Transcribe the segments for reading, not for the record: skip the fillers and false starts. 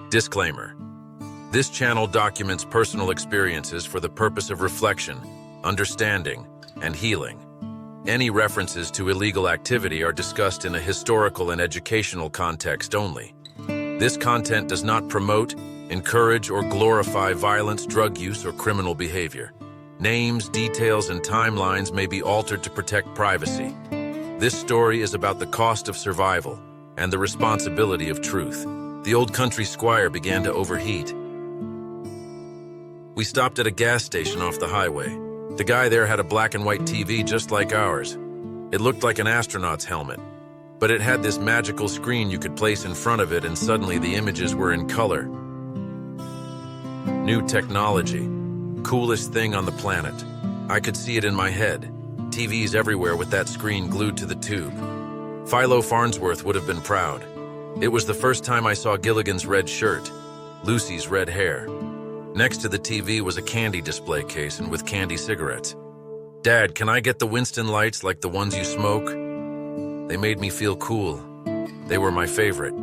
Disclaimer. This channel documents personal experiences for the purpose of reflection, understanding, and healing. Any references to illegal activity are discussed in a historical and educational context only. This content does not promote, encourage, or glorify violence, drug use, or criminal behavior. Names, details, and timelines may be altered to protect privacy. This story is about the cost of survival and the responsibility of truth. The old country squire began to overheat. We stopped at a gas station off the highway. The guy there had a black and white TV just like ours. It looked like an astronaut's helmet, but it had this magical screen you could place in front of it, and suddenly the images were in color. New technology. Coolest thing on the planet. I could see it in my head. TVs everywhere with that screen glued to the tube. Philo Farnsworth would have been proud. It was the first time I saw Gilligan's red shirt, Lucy's red hair. Next to the TV was a candy display case and with candy cigarettes. "Dad, can I get the Winston lights like the ones you smoke?" They made me feel cool. They were my favorite.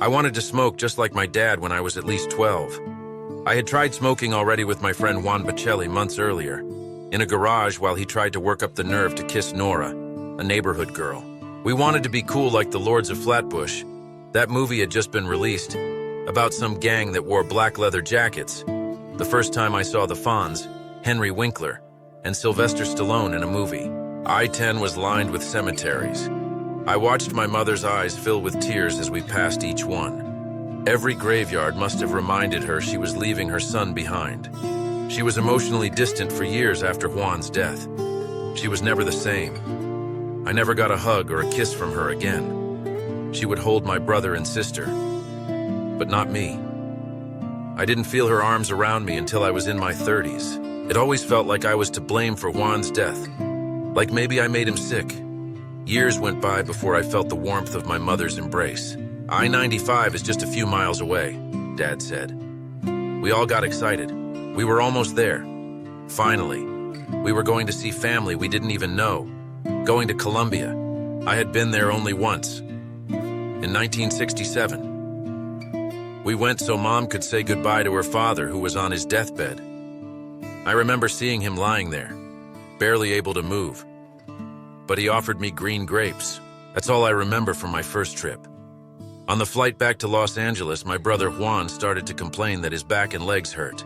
I wanted to smoke just like my dad when I was at least 12. I had tried smoking already with my friend Juan months earlier, in a garage while he tried to work up the nerve to kiss Nora, a neighborhood girl. We wanted to be cool like the Lords of Flatbush. That movie had just been released, about some gang that wore black leather jackets. The first time I saw the Fonz, Henry Winkler, and Sylvester Stallone in a movie. I-10 was lined with cemeteries. I watched my mother's eyes fill with tears as we passed each one. Every graveyard must have reminded her she was leaving her son behind. She was emotionally distant for years after Juan's death. She was never the same. I never got a hug or a kiss from her again. She would hold my brother and sister, but not me. I didn't feel her arms around me until I was in my 30s. It always felt like I was to blame for Juan's death, like maybe I made him sick. Years went by before I felt the warmth of my mother's embrace. I-95 is just a few miles away, Dad said. We all got excited. We were almost there. Finally, we were going to see family we didn't even know, going to Colombia. I had been there only once, in 1967. We went so Mom could say goodbye to her father, who was on his deathbed. I remember seeing him lying there, barely able to move. But he offered me green grapes. That's all I remember from my first trip. On the flight back to Los Angeles, my brother Juan started to complain that his back and legs hurt.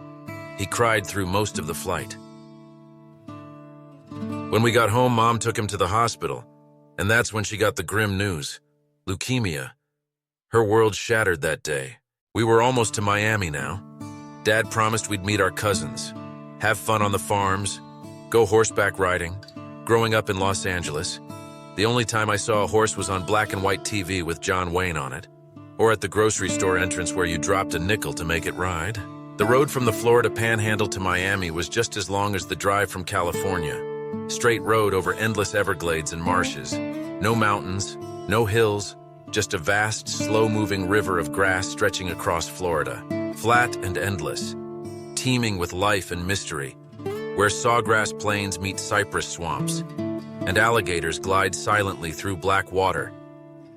He cried through most of the flight. When we got home, Mom took him to the hospital, and that's when she got the grim news: leukemia. Her world shattered that day. We were almost to Miami now. Dad promised we'd meet our cousins, have fun on the farms, go horseback riding. Growing up in Los Angeles, the only time I saw a horse was on black and white TV with John Wayne on it, or at the grocery store entrance where you dropped a nickel to make it ride. The road from the Florida Panhandle to Miami was just as long as the drive from California. Straight road over endless Everglades and marshes. No mountains, no hills, just a vast, slow-moving river of grass stretching across Florida. Flat and endless, teeming with life and mystery, where sawgrass plains meet cypress swamps, and alligators glide silently through black water.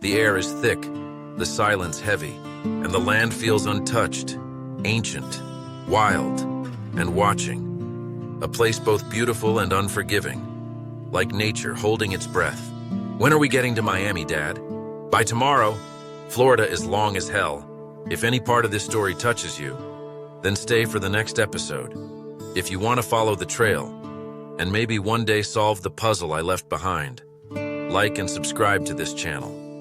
The air is thick, the silence heavy, and the land feels untouched, ancient, wild, and watching. A place both beautiful and unforgiving, like nature holding its breath. When are we getting to Miami, Dad? By tomorrow. Florida is long as hell. If any part of this story touches you, then stay for the next episode. If you want to follow the trail, and maybe one day solve the puzzle I left behind, like and subscribe to this channel.